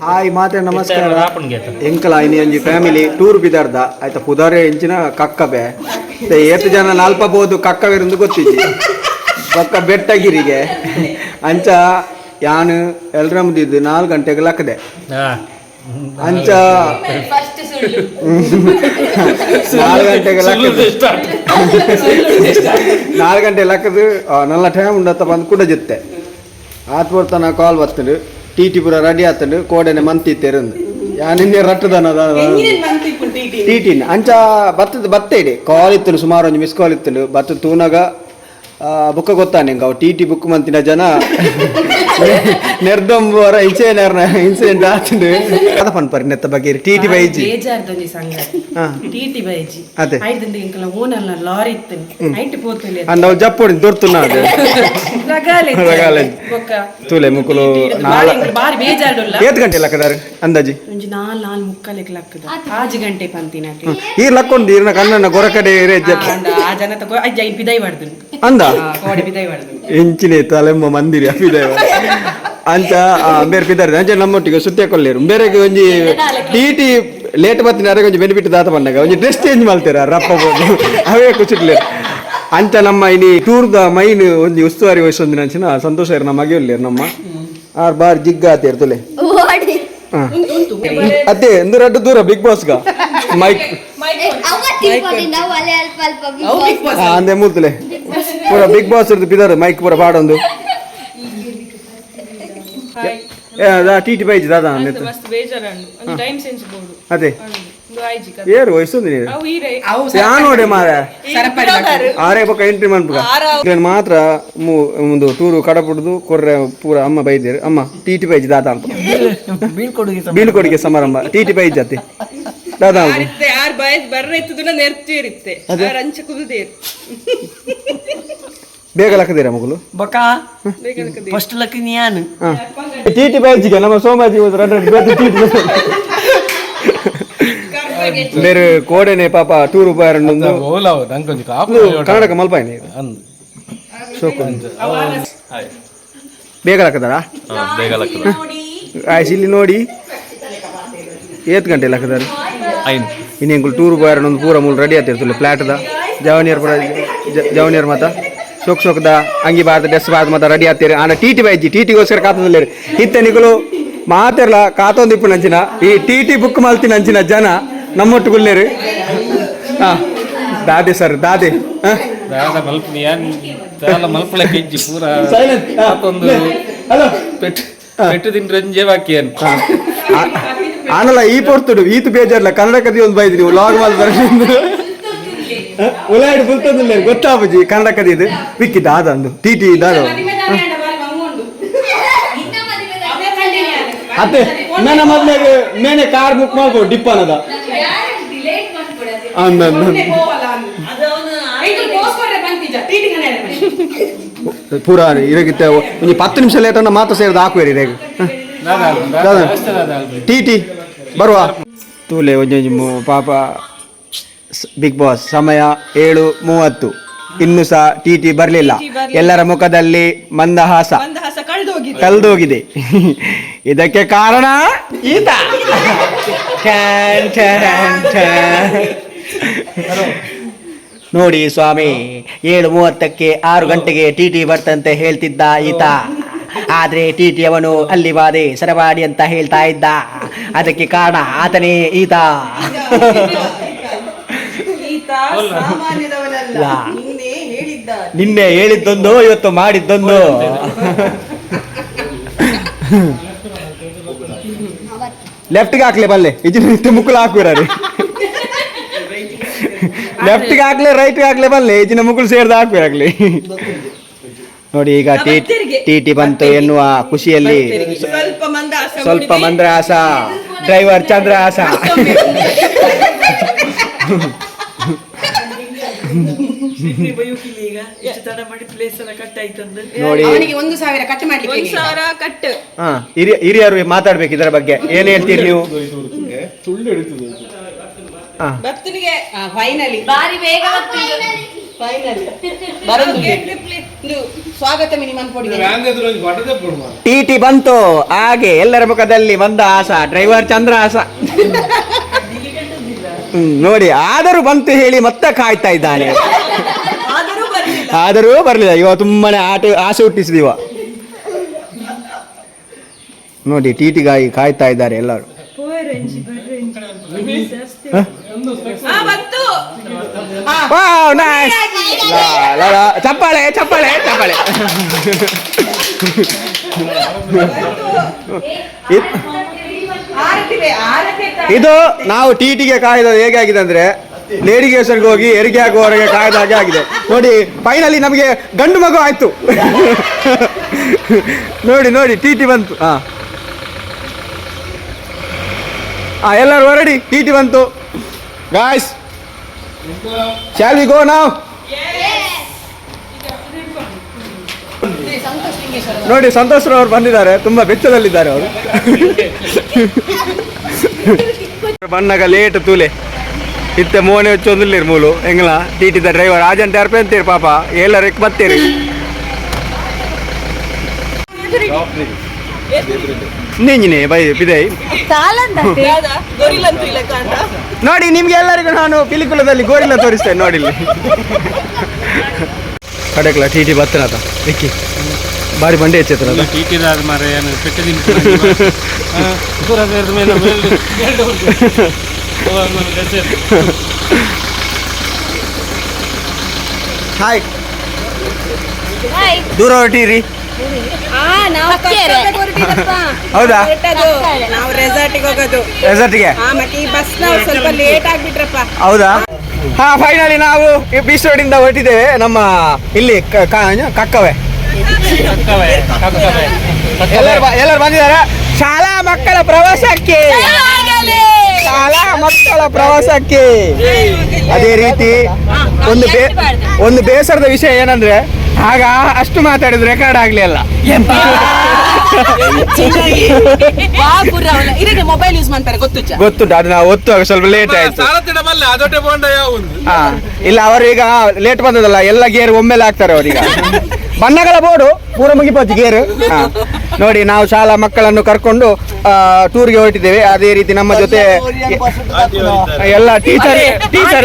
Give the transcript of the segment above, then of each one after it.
Hi ಮಾತೆ ನಮಸ್ಕಾರ ಎಂಕಲ any ಒಂಜಿ ಫ್ಯಾಮಿಲಿ ಟೂರ್ ಬಿದಾರ್ದ ಆಯ್ತಾ ಪುದಾರೆ ಎಂಚಿನ ಕಕ್ಕಬೆ ಏತು ಜನ ನಾಲ್ಪಬಹುದು ಕಕ್ಕವೆರಂದು ಗೊತ್ತಿಜ್ಜಿ ಪಕ್ಕ ಬೆಟ್ಟಗಿರಿಗೆ ಅಂಚ ಯಾನು ಎಲ್ರಮ್ದಿದ್ದು 4 ಗಂಟೆಗೆ ಲಕ್ಕದೆ ಅಂಚ 4 ಗಂಟೆಗೆ ಲಕ್ಕದು 4 ಗಂಟೆ ಲಕ್ಕದು ನಲ್ಲ ಟೈಮ್ ಉಂಡತ್ತ ಬಂದು ಕೂಡ ಜೊತೆ ಆತ್ ಬರ್ತಾನ ಕಾಲ್ ಬರ್ತಂಡು ಟಿ ಪೂರ ರೆಡಿ ಆತಂಡು ಕೋಡೆನೆ ಮಂತಿತ್ತೇರಂದು ನಿನ್ನೆ ರಟ್ಟದನ ಟಿಟಿನ ಅಂಚ ಬತ್ತೇಡಿ ಕಾಲ್ ಇತ್ತಲು ಸುಮಾರು ಒಂದು ಮಿಸ್ ಕಾಲ್ ಇತ್ತಲು ಬತ್ತ ತೂನಾಗ ಬುಕ್ಕ ಗೊತ್ತಾನೆ ಹಿಂಗೆ ಅವು ಟಿ ಬುಕ್ ಮಂತಿನ ಜನ ನೆರ್ದೊಂಬರ ಇನ್ಸಿಡೆಂಟ್ ಆತಂಡು ಅದ ಪನ್ ಪರಿ ನೆತ್ತ ಬಗ್ಗೆ ಟಿ ಬೈಜಿ ಅದೇ ಅಂದ ಜಪ್ಪೊಡಿ ದೊರ್ತುನ ಅದು ತೂಲೆ ಮುಕ್ಕಲು ಏತ್ ಗಂಟೆ ಲಕ್ಕದಾರ ಅಂದಾಜಿ ಈ ಲಕ್ಕೊಂಡು ಇರ್ನ ಕಣ್ಣ ಗೊರ ಕಡೆ ಅಂದ ಎಂಚಿನ ತಲೆಮ್ಮ ಮಂದಿರ ಪಿದೇವ ಅಂಚ ಬೇರೆ ಪಿದಾರೆ ಅಂಚೆ ನಮ್ಮೊಟ್ಟಿಗೆ ಸುತ್ತೆ ಕೊಲ್ಲೇರು ಬೇರೆಗೆ ಒಂಜಿ ಟಿ ಲೇಟ್ ಬತ್ತಿನ ಅರೆಗೆ ಒಂಜಿ ಬೆನಿಫಿಟ್ ದಾತ ಬಂದಾಗ ಒಂಜಿ ಡ್ರೆಸ್ ಚೇಂಜ್ ಮಾಡ್ತೀರ ರಪ್ಪ ಬೋದು ಅವೇ ಕುಚಿಟ್ಲೇರು ಅಂಚ ನಮ್ಮ ಇಲ್ಲಿ ಟೂರ್ದ ಮೈನ್ ಒಂಜಿ ಉಸ್ತುವಾರಿ ವಹಿಸೊಂದಿನ ಅಂಚಿನ ಸಂತೋಷ ಇರು ನಮ್ಮ ಮಗೆ ಒಲ್ಲೇರು ನಮ್ಮ ಆರ್ ಬಾರ್ ಜಿಗ್ಗ ಆತೇರು ತುಲೆ ಅದೇ ಒಂದು ರಡ್ಡು ದೂರ ಬಿಗ್ ಬಾಸ್ಗ ಮೈಕ್ ಅಂದೆ ಮೂರ್ತಲೆ ಪೂರ ಬಿಗ್ ಬಾಸ್ ಇರ್ದು ಬಿದಾರ ಮೈಕ್ ಪೂರ ಪಾಡೊಂದು ಟಿ ಬೈಜಿ ದಾದ ಅದೇ ಏರು ವಯಸ್ಸೊಂದು ಯಾನ್ ನೋಡೆ ಮಾರ ಆರೇ ಪಕ್ಕ ಎಂಟ್ರಿ ಮಾಡ್ಬೇಕು ಮಾತ್ರ ಒಂದು ಟೂರು ಕಡಪುಡ್ದು ಕೊರ್ರೆ ಪೂರ ಅಮ್ಮ ಬೈದೇರು ಅಮ್ಮ ಟಿ ಬೈಜಿ ದಾದ ಅಂತ ಬೀಳ್ಕೊಡುಗೆ ಸಮಾರಂಭ ಟಿ ಬೈಜ್ ಅತ್ತೆ ದಾದಾ ಬೇಗ ಲಕ್ಕದೇರ ಮಗಳು ಬಕಾ ಫಸ್ಟ್ ಲಕ್ಕ ನೀನು ಟಿ ಬೈಜಿಗೆ ನಮ್ಮ ಸೋಮಾಜಿ ಬೇರೆ ಕೋಡೆನೆ ಪಾಪ ಟೂರ್ ಉಪಾಯರೊಂದು ಕನ್ನಡಕ ಮಲ್ಪಾಯಿನಿ ಬೇಗ ಲಕ್ಕದಾರ ಆಯ್ತು ಇಲ್ಲಿ ನೋಡಿ ಏತ್ ಗಂಟೆ ಲಕ್ಕದಾರ ಇನ್ನೇಂಗುಲ್ ಟೂರ್ ಉಪಾಯರೊಂದು ಪೂರ ಮೂಲ ರೆಡಿ ಆಗ್ತಿರ್ತಲ್ಲ ಫ್ಲಾಟ್ದ ಜವನಿಯರ್ ಮತ ಸೊಕ್ದ ಅಂಗಿ ಬಾರ್ದ ಡ್ರೆಸ್ ಬಾರ್ದ ಮತ ರೆಡಿ ಆಗ್ತೀರಿ ಆನ ಟಿ ಬೈಜಿ ಟಿಗೋಸ್ಕರ ಕಾತದಲ್ಲಿ ಇತ್ತೆ ನಿಗಳು ಮಾತೆರ್ಲ ಕಾತೊಂದಿಪ್ಪು ನಂಚಿನ ಈ ಟಿ ಬುಕ್ ಮಲ್ತಿನ ಅಂಚಿನ ಜನ ನಮ್ಮೊಟ್ಟುಗುಲ್ಲೇರಿ ಹಾ ದಾದೆ ಸರ್ ದಾದೆ ಆನಲ್ಲ ಈ ಪೊರ್ತುಡು ಈತು ಬೇಜಾರ್ಲ ಕನ್ನಡ ಕದಿ ಒಂದು ಬೈದ್ರಿ ಲಾಗ್ ಮಾಲ್ ಬರಲಿಂದು ಉಲಾಯ್ಡು ಬುಲ್ತಂದಿಲ್ಲ ಗೊತ್ತಾಪುಜಿ ಕನ್ನಡ ಕದಿ ಇದು ವಿಕ್ಕಿ ದಾದ ಅಂದು ಟಿ ದಾದ ಅದೇ ನನ್ನ ಮೊದ್ಲಾಗ ಮೇನೆ ಕಾರ್ ಬುಕ್ ಮಾಡ್ಬೋದು ಡಿಪ್ಪನದ ಪೂರ ಇರಗಿತ್ತೆ ಒಂದು 10 ನಿಮಿಷ ಲೇಟ್ ಅನ್ನ ಮಾತು ಸೇರಿದ ಹಾಕುವೇರಿ ರೇಗ ಟಿ ಬರುವ ತೂಲೆ ಒಂಜೊಂಜಿ ಪಾಪ ಬಿಗ್ ಬಾಸ್ ಸಮಯ 7:30 ಇನ್ನೂ ಸಹ ಟಿ ಬರಲಿಲ್ಲ ಎಲ್ಲರ ಮುಖದಲ್ಲಿ ಮಂದಹಾಸ ಕಳೆದೋಗಿದೆ ಇದಕ್ಕೆ ಕಾರಣ ಈತ ನೋಡಿ ಸ್ವಾಮಿ 7:30ಕ್ಕೆ 6 ಗಂಟೆಗೆ ಟಿ ಬರ್ತಂತೆ ಹೇಳ್ತಿದ್ದ ಈತ ಆದ್ರೆ ಟಿ ಅವನು ಅಲ್ಲಿ ಬಾದೆ ಸರವಾಡಿ ಅಂತ ಹೇಳ್ತಾ ಇದ್ದ ಅದಕ್ಕೆ ಕಾರಣ ಆತನೇ ಈತ ನಿನ್ನೆ ಹೇಳಿದ್ದೊಂದು ಇವತ್ತು ಮಾಡಿದ್ದೊಂದು ಲೆಫ್ಟ್ಗೆ ಹಾಕ್ಲೆ ಬಲ್ಲೆ ಇಜಿನ ಮುಕ್ಕಳು ಹಾಕುವಿರಾರಿ ಲೆಫ್ಟ್ಗೆ ಹಾಕ್ಲೆ ರೈಟ್ಗೆ ಹಾಕ್ಲೆ ಬಲ್ಲೆ ಇಜಿನ ಮುಕ್ಕಳು ಸೇರ್ದು ಹಾಕುವಿರಾಗ್ಲಿ ನೋಡಿ ಈಗ ಟಿ ಬಂತು ಎನ್ನುವ ಖುಷಿಯಲ್ಲಿ ಸ್ವಲ್ಪ ಮಂದ್ರಹಾಸ ಡ್ರೈವರ್ ಚಂದ್ರಹಾಸ ನೋಡಿ ಹಿರಿಯರು ಮಾತಾಡ್ಬೇಕು ಇದರ ಬಗ್ಗೆ ಏನ್ ಹೇಳ್ತೀರಿ ನೀವು ಸ್ವಾಗತ ಮಿನಿಮಮ್ ಕೊಡಿ. ಟಿ ಬಂತು ಹಾಗೆ ಎಲ್ಲರ ಮುಖದಲ್ಲಿ ಬಂದ ಆಸ, ಡ್ರೈವರ್ ಚಂದ್ರ ಆಸ. ನೋಡಿ ಆದರೂ ಬಂತು ಹೇಳಿ ಮತ್ತೆ ಕಾಯ್ತಾ ಇದ್ದಾನೆ. ಆದರೂ ಬರ್ಲಿಲ್ಲ. ಇವ ತುಂಬಾನೇ ಆಸೆ ಹುಟ್ಟಿಸಿದೀವ. ನೋಡಿ ಟಿಟಿಗಾಗಿ ಕಾಯ್ತಾ ಇದ್ದಾರೆ ಎಲ್ಲರೂ. ಚಪ್ಪಾಳೆ ಚಪ್ಪಾಳೆ ಚಪ್ಪಾಳೆ. ಇದು ನಾವು ಟಿಟಿಗೆ ಕಾಯ್ದ ಹೇಗಾಗಿದೆ ಅಂದ್ರೆ ಲೇಡಿಗೇಸರ್ಗೆ ಹೋಗಿ ಹೆರಿಗೆ ಆಗುವವರೆಗೆ ಕಾಯ್ದ ಹಾಗೆ ಆಗಿದೆ. ನೋಡಿ ಫೈನಲಿ ನಮಗೆ ಗಂಡು ಮಗು ಆಯ್ತು. ನೋಡಿ ನೋಡಿ ಟಿಟಿ ಬಂತು. ಎಲ್ಲರೂ ಹೊರಡಿ, ಟಿಟಿ ಬಂತು. Guys shall we go now? ನೋಡಿ ಸಂತೋಷ್ ರವರು ಬಂದಿದ್ದಾರೆ, ತುಂಬಾ ಬೆಚ್ಚದಲ್ಲಿದ್ದಾರೆ ಅವರು. ಬಣ್ಣಗ ಲೇಟ್ ತೂಲೆ ಇತ್ತೆ ಮೋನೆ వచ్చొందులేరు ಮೂಲು ಎಂಗಲ ಟಿಟಿದ ಡ್ರೈವರ್ ಆಜಂಟ್ ಯಾರು ಪೆಂತೀರಿ ಪಾಪ ಎಲ್ಲರೂ ಬತ್ತೀರಿ. ನಿಂಜಿನಿ ಬೈ ಬಿದೈ ನೋಡಿ ನಿಮ್ಗೆ ಎಲ್ಲರಿಗೂ ನಾನು ಪಿಲಿಕುಲದಲ್ಲಿ ಗೋರಿಲ್ಲ ತೋರಿಸ್ತೇನೆ. ನೋಡಿ ಇಲ್ಲಿ ಕಡೆಕ್ಲ ಟಿಟಿ ಬತ್ತನತ ವಿಕ್ಕಿ ಬಾರಿ ಬಂಡೆ ಹೆಚ್ಚೈತನ ಹಾಯ್ ದೂರ ಹೊರಟಿರಿ? ಹೌದಾ? ನಾವು ರೆಸಾರ್ಟಿಗೆ ಹೋಗೋದು. ರೆಸಾರ್ಟಿಗೆ? ಸ್ವಲ್ಪ ಲೇಟ್ ಆಗ್ಬಿಟ್ರಪ್ಪ. ಹೌದಾ? ಹಾ ಫೈನಲಿ ನಾವು ಬೀಚ್ ರೋಡಿಂದ ಹೊರಟಿದ್ದೇವೆ. ನಮ್ಮ ಇಲ್ಲಿ ಕಕ್ಕವೆ ಎಲ್ಲರೂ ಬಂದಿದ್ದಾರೆ. ಶಾಲಾ ಮಕ್ಕಳ ಪ್ರವಾಸಕ್ಕೆ, ಶಾಲಾ ಮಕ್ಕಳ ಪ್ರವಾಸಕ್ಕೆ. ಅದೇ ರೀತಿ ಒಂದು ಬೇಸರದ ವಿಷಯ ಏನಂದ್ರೆ ಆಗ ಅಷ್ಟು ಮಾತಾಡಿದ್ರೆ ರೆಕಾರ್ಡ್ ಆಗ್ಲಿಲ್ಲ. ಮೊಬೈಲ್ ಯೂಸ್ ಮಾಡ್ತಾರೆ ಗೊತ್ತುಂಟು, ಅದು ನಾವು ಒತ್ತುವಾಗ ಸ್ವಲ್ಪ ಲೇಟ್ ಆಯ್ತು. ಇಲ್ಲ ಅವರು ಈಗ ಲೇಟ್ ಬಂದದಲ್ಲ, ಎಲ್ಲ ಗೇರ್ ಒಮ್ಮೆಲೆ ಹಾಕ್ತಾರೆ ಅವರೀಗ. ಬಣ್ಣಗಳ ಬೋರ್ಡು ಪೂರ ಮುಗಿಪೋತಿ ಗೇರು. ನೋಡಿ ನಾವು ಶಾಲಾ ಮಕ್ಕಳನ್ನು ಕರ್ಕೊಂಡು ಟೂರ್ಗೆ ಹೊರಟಿದ್ದೇವೆ. ಅದೇ ರೀತಿ ನಮ್ಮ ಜೊತೆ ಎಲ್ಲ ಟೀಚರ್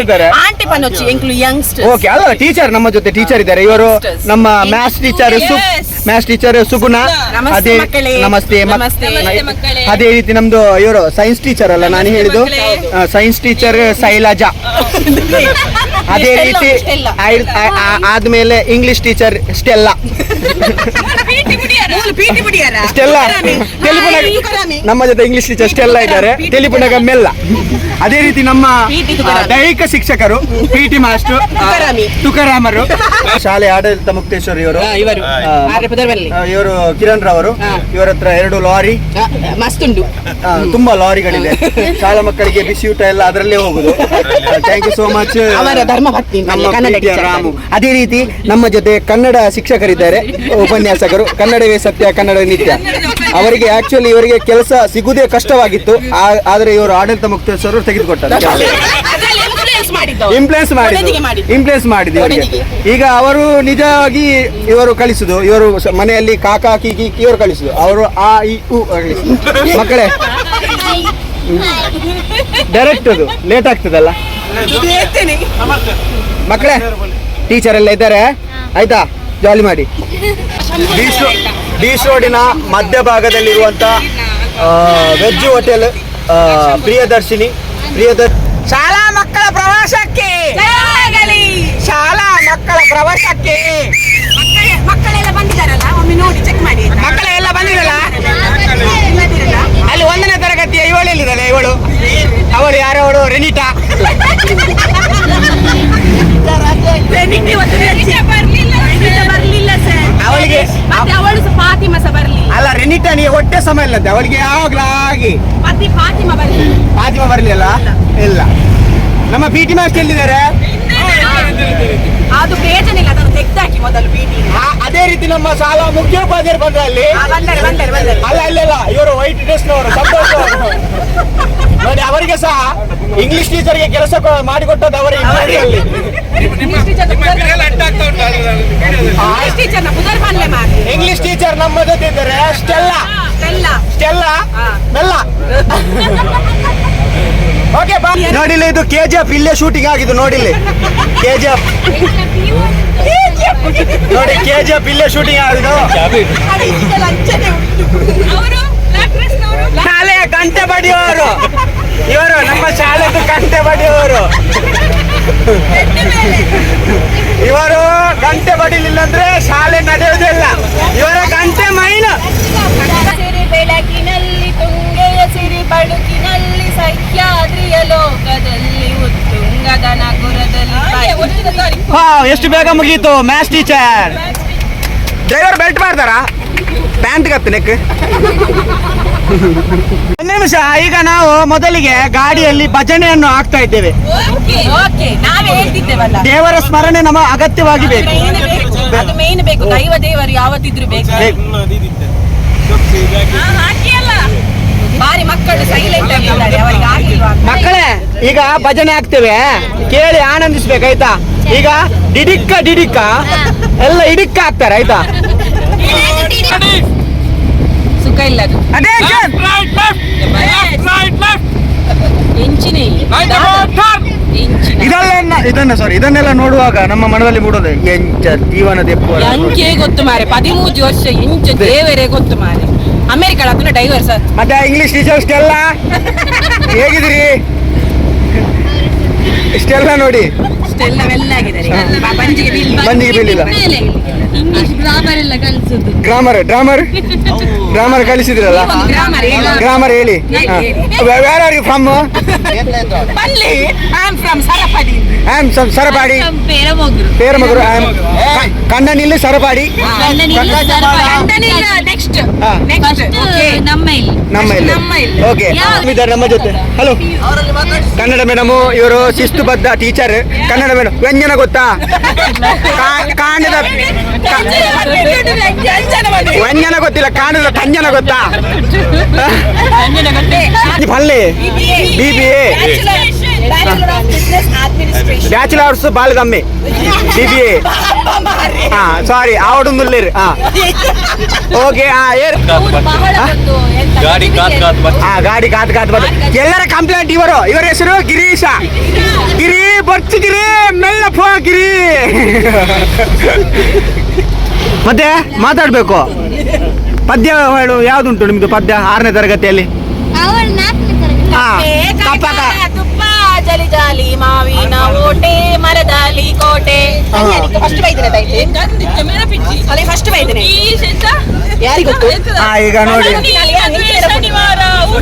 ಇದ್ದಾರೆ. ಓಕೆ ಅಲ್ಲ ಟೀಚರ್ ನಮ್ಮ ಜೊತೆ ಟೀಚರ್ ಇದ್ದಾರೆ. ಇವರು ನಮ್ಮ ಮ್ಯಾಥ್ಸ್ ಟೀಚರ್ ಸುಗುಣ. ಅದೇ ನಮಸ್ತೆ. ಅದೇ ರೀತಿ ನಮ್ದು ಇವರು ಸೈನ್ಸ್ ಟೀಚರ್ ಅಲ್ಲ ನಾನು ಹೇಳಿದ್ದು, ಸೈನ್ಸ್ ಟೀಚರ್ ಶೈಲಜಾ. ಅದೇ ರೀತಿ ಆದ್ಮೇಲೆ ಇಂಗ್ಲಿಷ್ ಟೀಚರ್ ಸ್ಟೆಲ್ಲಾ. ನಮ್ಮ ಜೊತೆ ಇಂಗ್ಲಿಷ್ ಟೀಚರ್ ಸ್ಟೆಲ್ಲಾ ಇದ್ದಾರೆ. ತೆಲಿಪುಣಗ ಮೆಲ್ಲ. ಅದೇ ರೀತಿ ನಮ್ಮ ದೈಹಿಕ ಶಿಕ್ಷಕರು ಪಿಟಿ ಮಾಸ್ಟರ್ ತುಕಾರಾಮರು, ಶಾಲೆ ಆಡಳಿತ ಮುಕ್ತೇಶ್ವರ್ ಇವರು ಕಿರಣ್ ರವರು. ಇವರ ಹತ್ರ 2 ಲಾರಿ ಮಸ್ತುಂಡು, ತುಂಬಾ ಲಾರಿಗಳಿದೆ. ಶಾಲಾ ಮಕ್ಕಳಿಗೆ ಬಿಸಿ ಊಟ ಎಲ್ಲ ಅದರಲ್ಲೇ ಹೋಗುದು. Thank you so much Ramu. ಅದೇ ರೀತಿ ನಮ್ಮ ಜೊತೆ ಕನ್ನಡ ಶಿಕ್ಷಕರಿದ್ದಾರೆ, ಉಪನ್ಯಾಸಕರು. ಕನ್ನಡವೇ ಸತ್ಯ ಕನ್ನಡ ನಿತ್ಯ. ಅವರಿಗೆ ಆಕ್ಚುಲಿ ಇವರಿಗೆ ಕೆಲಸ ಸಿಗುವುದೇ ಕಷ್ಟವಾಗಿತ್ತು, ಆದರೆ ಇವರು ಆಡಳಿತ ಮುಕ್ತೇಶ್ವರರು ತೆಗೆದುಕೊಟ್ಟರು. ಇಂಪ್ಲೇಸ್ ಮಾಡಿದ್ದು ಇವರಿಗೆ. ಈಗ ಅವರು ನಿಜವಾಗಿ ಇವರು ಕಲಿಸುದು, ಇವರು ಮನೆಯಲ್ಲಿ ಕಾಕಾ ಕೀಕಿ ಇವರು ಕಲಿಸುದು, ಅವರು ಆ ಇ ಉ ಕಲಿಸುದು. ಮಕ್ಕಳೇ ಡೈರೆಕ್ಟ್ ಅದು ಲೇಟ್ ಆಗ್ತದಲ್ಲ ಮಕ್ಕಳೇ. ಟೀಚರ್ ಎಲ್ಲ ಇದ್ದಾರೆ ಆಯ್ತಾ, ಜಾಲಿ ಮಾಡಿ. ಬೀಚ್ ರೋಡಿನ ಮಧ್ಯಭಾಗದಲ್ಲಿರುವಂತ ವೆಜ್ ಹೋಟೆಲ್ ಪ್ರಿಯದರ್ಶಿನಿ. ಶಾಲಾ ಮಕ್ಕಳ ಪ್ರವಾಸಕ್ಕೆ, ಶಾಲಾ ಮಕ್ಕಳ ಪ್ರವಾಸಕ್ಕೆ. ಮಕ್ಕಳೆಲ್ಲ ಬಂದಿದ್ದಾರಲ್ಲ, ಒಮ್ಮೆ ನೋಡಿ ಚೆಕ್ ಮಾಡಿ. ಮಕ್ಕಳೆಲ್ಲ ಬಂದಿರಲ್ಲ ಅಲ್ಲಿ 1ನೇ ತರಗತಿಯ ಇವಳು ಎಲ್ಲಿದ್ದಾಳೆ? ಅವಳು ಯಾರು? ಅವಳು ರೆನಿಟಾ. ಅವಳಿಗೆ ಅಲ್ಲ ರೆನಿಟಾ ನೀ ಹೊಟ್ಟೆ ಸಮಯ ಇಲ್ಲಂತೆ ಅವಳಿಗೆ ಯಾವಾಗ್ಲಾಗಿ. ಫಾತಿಮಾ ಬರ್ಲಿಲ್ಲ? ಇಲ್ಲ. ನಮ್ಮ ಪಿಟಿ ಮಾಸ್ಟರ್ ಎಲ್ಲಿದ್ದಾರೆ? ಅದು ಬೇಜನಿಲ್ಲ, ಅದನ್ನು ತೆಗ್ದಾಕಿ ಮೊದಲು ಪಿಟಿ. ಅದೇ ರೀತಿ ನಮ್ಮ ಶಾಲಾ ಮುಖ್ಯೋಪಾಧ್ಯಾಯರು ಬಂದ್ರೆ ಅಲ್ಲಿ ಅಲ್ಲ ಇವರು ವೈಟ್ ಡ್ರೆಸ್ ನವರು ಸಂತೋಷ ನೋಡಿ. ಅವರಿಗೆ ಸಹ ಇಂಗ್ಲಿಷ್ ಟೀಚರ್ಗೆ ಕೆಲಸ ಮಾಡಿಕೊಟ್ಟದ್ದು ಅವರೇ ಇಂಗ್ಲಿಷ್ ಟೀಚರ್ ನಮ್ಮ ಜೊತೆ ಇದ್ದಾರೆ. ಸ್ಟೆಲ್ಲಾ ಸ್ಟೆಲ್ಲಾ ಮೆಲ್ಲ. ಓಕೆ ಬಾ. ನೋಡಿಲ್ಲ ಇದು KGF ಇಲ್ಲೇ ಶೂಟಿಂಗ್ ಆಗಿದ್ದು. ನೋಡಿಲ್ಲ KGF ನೋಡಿ KGF ಇಲ್ಲೇ ಶೂಟಿಂಗ್ ಆಗಿದ್ದು. ಶಾಲೆಯ ಗಂಟೆ ಬಡಿಯೋರು ಇವರು, ನಮ್ಮ ಶಾಲೆದು ಗಂಟೆ ಬಡಿಯೋರು ಇವರು. ಗಂಟೆ ಬಡಿಲಿಲ್ಲ ಅಂದ್ರೆ ಶಾಲೆ ನಡೆಯುವುದಿಲ್ಲ. ಇವರ ಗಂಟೆ ಮೈನ್. ಬೆಳಕಿನಲ್ಲಿ ತುಂಗೆಯ ಸಿರಿ ಬಳುಕಿನಲ್ಲಿ ಸಹ್ಯಾದ್ರಿಯ ಲೋಕದಲ್ಲಿ ಉತ್ತುಂಗದ ನಗುರದಲ್ಲಿ. ಎಷ್ಟು ಬೇಗ ಮುಗೀತು ಮ್ಯಾಥ್ಸ್ ಟೀಚರ್. ಡ್ರೈವರ್ ಬೆಲ್ಟ್ ಮಾಡ್ತಾರ ಪ್ಯಾಂಟ್ ಕತ್ತು ನೆಕ್. ಒಂದು ನಿಮಿಷ. ಈಗ ನಾವು ಮೊದಲಿಗೆ ಗಾಡಿಯಲ್ಲಿ ಭಜನೆಯನ್ನು ಹಾಕ್ತಾ ಇದ್ದೇವೆ. ದೇವರ ಸ್ಮರಣೆ ನಮ್ಮ ಅಗತ್ಯವಾಗಿ ಬೇಕು. ಅದು ಮೇನ್ ಬೇಕು. ದೇವರು ಯಾವತ್ತಿದ್ರು ಬೇಕು. ಬಾರಿ ಮಕ್ಕಳು ಸೈಲೆಂಟ್ ಆಗಿದ್ದಾರೆ, ಅವರಿಗೆ ಆಗಿಲ್ವಾ? ಮಕ್ಕಳೇ ಈಗ ಭಜನೆ ಹಾಕ್ತೇವೆ, ಕೇಳಿ ಆನಂದಿಸ್ಬೇಕಾಯ್ತಾ? ಈಗ ಡಿಡಿಕ್ಕ ಡಿಡಿಕ್ಕ ಎಲ್ಲ ಇಡಿಕ್ಕ ಹಾಕ್ತಾರೆ ಆಯ್ತಾ? ಸುಖ ಇಲ್ಲ ಅದು. ಇದನ್ನೆಲ್ಲ ನೋಡುವಾಗ ನಮ್ಮ ಮನದಲ್ಲಿ ಮೂಡೋದು ಎಂಚ ಜೀವನದ ಎಂಚೆ ಗೊತ್ತು ಮಾರೆ. 13 ವರ್ಷ ಎಂಚ ದೇವರೇ ಗೊತ್ತು ಮಾರೆ. ಅಮೆರಿಕದ ಅದನ್ನ ಡೈವರ್ ಸರ್. ಮತ್ತೆ ಇಂಗ್ಲಿಷ್ ಟೀಚರ್ಸ್ ಎಲ್ಲ ಹೇಗಿದ್ರಿ? ಇಷ್ಟೆಲ್ಲ ನೋಡಿ ಬಂಜಿಗೆ ಬೀಳಿಲ್ಲ. ಇಂಗ್ಲಿಷ್ ಗ್ರಾಮರ್ ಎಲ್ಲ ಕಲಿಸುದು. ಗ್ರಾಮರ್ ಕಲಿಸಿದ್ರಲ್ಲ? ಗ್ರಾಮರ್ ಹೇಳಿ. Where are you from? Sarapadi. ಪೇರಮಗರು. ಕಣ್ಣನಿಲ್ಲಿ ಸರಪಾಡಿ. ನಮ್ಮ ಇಲ್ಲಿ. ಓಕೆ, ನಮ್ಮ ಜೊತೆ. Hello, Kannada madam. ಇವರು ಶಿಸ್ತುಬದ್ಧ ಟೀಚರ್. ಕನ್ನಡ ಮೇಡಮ್. ವ್ಯಂಜನ ಗೊತ್ತಾ? ಕಾಂಡದ ವ್ಯಂಜನ ಗೊತ್ತಿಲ್ಲ, ಕಾಂಡದ ಕಂಜನ ಗೊತ್ತಾ? ಪಲ್ಲೆ BBA ಬ್ಯಾಚುಲರ್ಸ್ ಬಾಲದಮ್ಮೆ BBA. ಸಾರಿ ಆವಡುಂದುಲ್ಲೇರು. ಓಕೆ. ಗಾಡಿ ಕಾತ್ ಬಂದು ಎಲ್ಲರ ಕಂಪ್ಲೇಂಟ್. ಇವರ ಹೆಸರು ಗಿರೀಶ. ಗಿರಿ ಬರ್ತಿಗಿರಿ ಮೆಲ್ಲ ಗಿರಿ. ಮತ್ತೆ ಮಾತಾಡ್ಬೇಕು. ಪದ್ಯ ಹೇಳು. ಯಾವ್ದುಂಟು ನಿಮ್ದು ಪದ್ಯ 6ನೇ ತರಗತಿಯಲ್ಲಿ? ತುಪ್ಪ ಜಲಿ ಜಾಲಿ ಮಾವಿನ ಓಟೆ ಮರದಾಲಿ ಕೋಟೆ. ಫಸ್ಟ್ ಬೈದಿನ ಫಸ್ಟ್ ಬೈದಿನ ಯಾರಿಗ ಗೊತ್ತು? ಈಗ ನೋಡಿ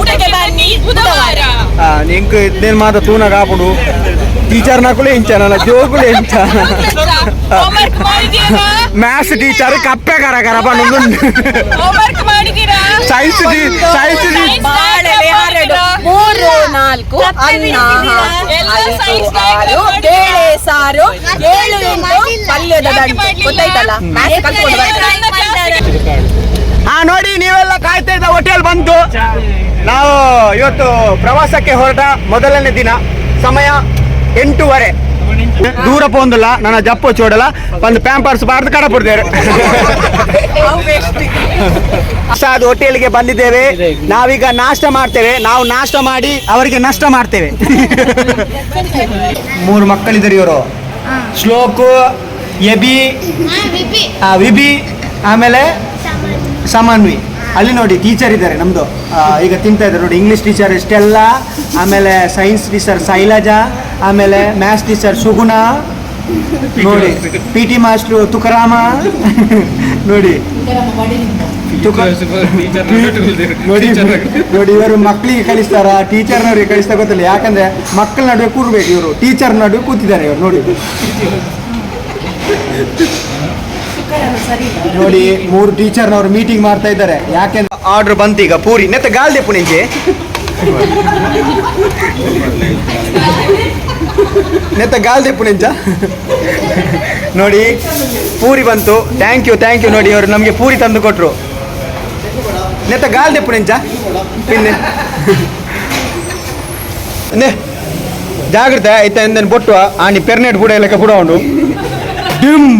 ಊಟಕ್ಕೆ ಬನ್ನಿ ಬುಧವಾರ. ನಿಂಕು ಇದ್ದೇನು ಮಾತ ತೂನ ಕಾಪುಡು ಟೀಚರ್ ನಕುಲೆ ಇಂಚಾನಲ್ಲ ಜೋಕುಲೆ ಇಂಚ. ಮ್ಯಾಥ್ಸ್ ಟೀಚರ್ ಕಪ್ಪೆ ಕರ ಬಂದು. ಸೈನ್ಸ್ ಮೂರು ನಾಲ್ಕು ಬೇಳೆ ಸಾರು 7 8 ಪಲ್ಯದ ದಂಟು. ಗೊತ್ತಾಯ್ತಲ್ಲ? ನೋಡಿ, ನೀವೆಲ್ಲ ಕಾಯ್ತಾ ಇದ್ದ ಹೋಟೆಲ್ ಬಂತು. ನಾವು ಇವತ್ತು ಪ್ರವಾಸಕ್ಕೆ ಹೊರಟ ಮೊದಲನೇ ದಿನ. ಸಮಯ 8:30. ದೂರ ಪೋಂದಿಲ್ಲ ನನ್ನ ಜಪ್ಪು ಚೋಡಲ್ಲ ಒಂದು ಪ್ಯಾಂಪರ್ಸ್ ಬಾರ್ದು ಕಡಪುಡ್ದೇವೆ. ಅದು ಹೋಟೆಲ್ಗೆ ಬಂದಿದ್ದೇವೆ. ನಾವೀಗ ನಾಷ್ಟ ಮಾಡ್ತೇವೆ. ನಾವು ನಾಷ್ಟ ಮಾಡಿ ಅವರಿಗೆ ನಷ್ಟ ಮಾಡ್ತೇವೆ. 3 ಮಕ್ಕಳಿದ್ದಾರೆ ಇವರು. ಶ್ಲೋಕು, ಎಬಿ, ವಿಬಿ, ಆಮೇಲೆ ಸಮನ್ವಿ. ಅಲ್ಲಿ ನೋಡಿ ಟೀಚರ್ ಇದ್ದಾರೆ ನಮ್ದು. ಈಗ ತಿಂತಾ ಇದ್ದಾರೆ ನೋಡಿ. ಇಂಗ್ಲಿಷ್ ಟೀಚರ್ ಸ್ಟೆಲ್ಲಾ, ಆಮೇಲೆ ಸೈನ್ಸ್ ಟೀಚರ್ ಶೈಲಜಾ, ಆಮೇಲೆ ಮ್ಯಾಥ್ಸ್ ಟೀಚರ್ ಸುಗುಣ ನೋಡಿ. PT ಮಾಸ್ಟ್ರು ತುಕರಾಮ ನೋಡಿ. ನೋಡಿ ಇವರು ಮಕ್ಕಳಿಗೆ ಕಲಿಸ್ತಾರ, ಟೀಚರ್ನವ್ರಿಗೆ ಕಲಿಸ್ತಾ ಗೊತ್ತಿಲ್ಲ. ಯಾಕಂದ್ರೆ ಮಕ್ಕಳ ನಡುವೆ ಕೂರ್ಬೇಕು. ಇವರು ಟೀಚರ್ ನಡುವೆ ಕೂತಿದ್ದಾರೆ ಇವರು ನೋಡಿ. ನೋಡಿ 3 ಟೀಚರ್ನವರು ಮೀಟಿಂಗ್ ಮಾಡ್ತಾ ಇದ್ದಾರೆ. ಯಾಕೆಂದ್ರೆ ಆರ್ಡರ್ ಬಂತು ಈಗ ಪೂರಿ ನೆತ್ತ ಗಾಲ್ದೆ ಪುಣಿಂಚೆ ನೆತ್ತ ಗಾಲ್ದೆ ಪುಣಿಂಚ ನೋಡಿ ಪೂರಿ ಬಂತು. ಥ್ಯಾಂಕ್ ಯು ನೋಡಿ ಅವರು ನಮಗೆ ಪೂರಿ ತಂದು ಕೊಟ್ರು. ನೆತ್ತ ಗಾಲ್ದೆ ಪುಣಿಂಚ ಪಿನ್ನೆ ಜಾಗ್ರತೆ ಆಯ್ತಾ ಎಂದನ್ ಬೊಟ್ಟುವ ಆನಿ ಪೆರ್ನೆಟ್ ಬುಡ ಲೆಕ್ಕ ಬುಡ ಉಂಡು ಡಿಮ್.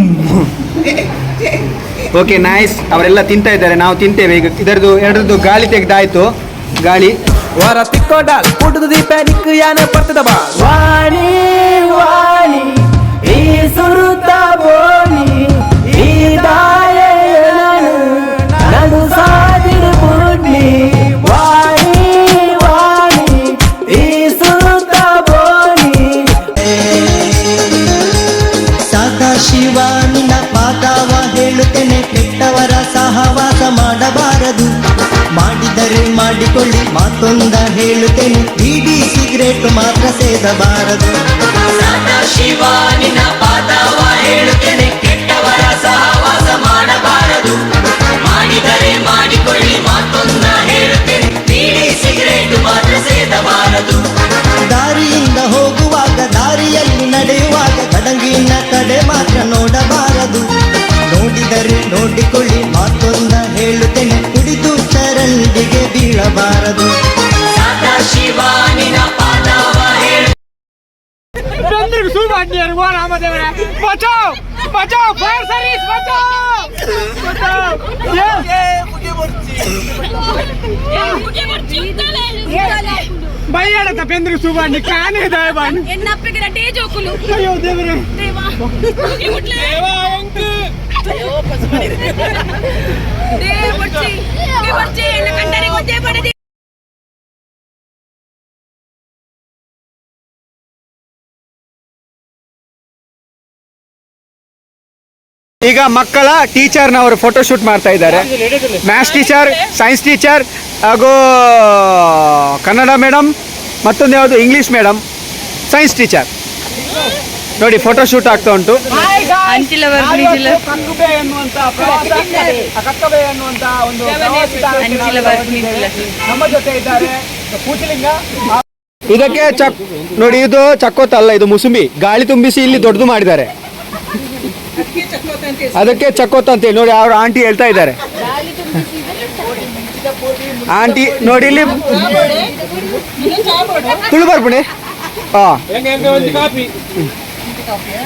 Okay nice. ಅವರೆಲ್ಲ ತಿಂತಾ ಇದ್ದಾರೆ, ನಾವು ತಿಂತೇವೆ ಈಗ. ಎರಡರದ್ದು ಗಾಳಿ ತೆಗೆದಾಯ್ತು. ಗಾಳಿ ವರ ತಿಕ್ಕೋಡಾಲ್ ಕುಟುದು ದೀಪ ನಿಕ್ಕು ಯಾನ ಬರ್ತದ ಬಾ ವಾಣಿ ವಾಣಿ ಈ ಸುರುತ ಬೋನಿ ಈ ದಾಯೆ ನಡು ಸಾದಿರು ಬುಡ್ನಿ ವಾಣಿ ವಾಣಿ ಈ ಸುರುತ ಬೋನಿ. ಸದಾಶಿವ ನಿನ್ನ ಪಾದವ ಹೇಳುತ್ತೇನೆ, ಕೆಟ್ಟವರ ಸಹವಾಸ ಮಾಡಬಾರದು. ಮಾಡಿದರೆ ಮಾಡಿಕೊಳ್ಳಿ, ಮಾತೊಂದ ಹೇಳುತ್ತೇನೆ, ಬೀಡಿ ಸಿಗರೇಟ್ ಮಾತ್ರ ಸೇದಬಾರದು. ಸದಾಶಿವ ನಿನ್ನ ಪಾದವ ಹೇಳುತ್ತೇನೆ, ಕೆಟ್ಟವರ ಸಹವಾಸ ಮಾಡಬಾರದು. ಮಾಡಿದರೆ ಮಾಡಿಕೊಳ್ಳಿ, ಮಾತೊಂದ ಹೇಳುತ್ತೇನೆ, ಬೀಡಿ ಸಿಗರೇಟ್ ಮಾತ್ರ ಸೇದಬಾರದು. ದಾರಿಯಿಂದ ಹೋಗುವಾಗ, ದಾರಿಯಲ್ಲಿ ನಡೆಯುವಾಗ ಕಡಂಗಿನ ಕಡೆ ಮಾತ್ರ ನೋಡಬಾರದು. ನೋಡಿದರೆ ನೋಡಿಕೊಳ್ಳಿ, ಮಾತೊಂದ ಹೇಳುತ್ತೇನೆ, ಕುಡಿದು ಚರಂಡಿಗೆ ಬೀಳಬಾರದು. ಸದಾಶಿವ ನಿನ್ನ ಪಾದವ ಹೇಳು. ಬೈಯಾಡತ್ತ ಪೆಂದ್ರಿಗೆ ಸುಬಾಂಡಿ ಕಾನೇ ದಯಬಾಂಡಿ ಎನ್ನಪ್ಪಗೆ ರಟೇ ಜೋಕುಲು. ಅಯ್ಯೋ ದೇವರೇ. ದೇವಾ ಅಯ್ಯೋ ಪಸ್ಮಡಿ ದೇ ಬರ್ಚಿ ಎಲ್ಲ ಕಂಡರೆ ಗೊತ್ತೇ ಪಡದೆ. ಈಗ ಮಕ್ಕಳ ಟೀಚರ್ನವರು ಫೋಟೋ ಶೂಟ್ ಮಾಡ್ತಾ ಇದ್ದಾರೆ. ಮ್ಯಾಥ್ಸ್ ಟೀಚರ್, ಸೈನ್ಸ್ ಟೀಚರ್ ಹಾಗೂ ಕನ್ನಡ ಮೇಡಮ್, ಮತ್ತೊಂದು ಯಾವುದು ಇಂಗ್ಲೀಷ್ ಮೇಡಮ್, ಸೈನ್ಸ್ ಟೀಚರ್. ನೋಡಿ ಫೋಟೋ ಶೂಟ್ ಆಗ್ತಾ ಉಂಟು. ನಮ್ಮ ಜೊತೆ ಇದ್ದಾರೆ ಇದಕ್ಕೆ ನೋಡಿ, ಇದು ಚಕ್ಕೋತ ಅಲ್ಲ, ಇದು ಮುಸುಂಬಿ. ಗಾಳಿ ತುಂಬಿಸಿ ಇಲ್ಲಿ ದೊಡ್ಡದು ಮಾಡಿದ್ದಾರೆ, ಅದಕ್ಕೆ ಚಕ್ಕೋತ ಅಂತೇಳಿ. ನೋಡಿ ಅವ್ರ ಆಂಟಿ ಹೇಳ್ತಾ ಇದ್ದಾರೆ. ಆಂಟಿ ನೋಡಿ ಇಲ್ಲಿ ತುಳು ಬರ್ಪುಣೆ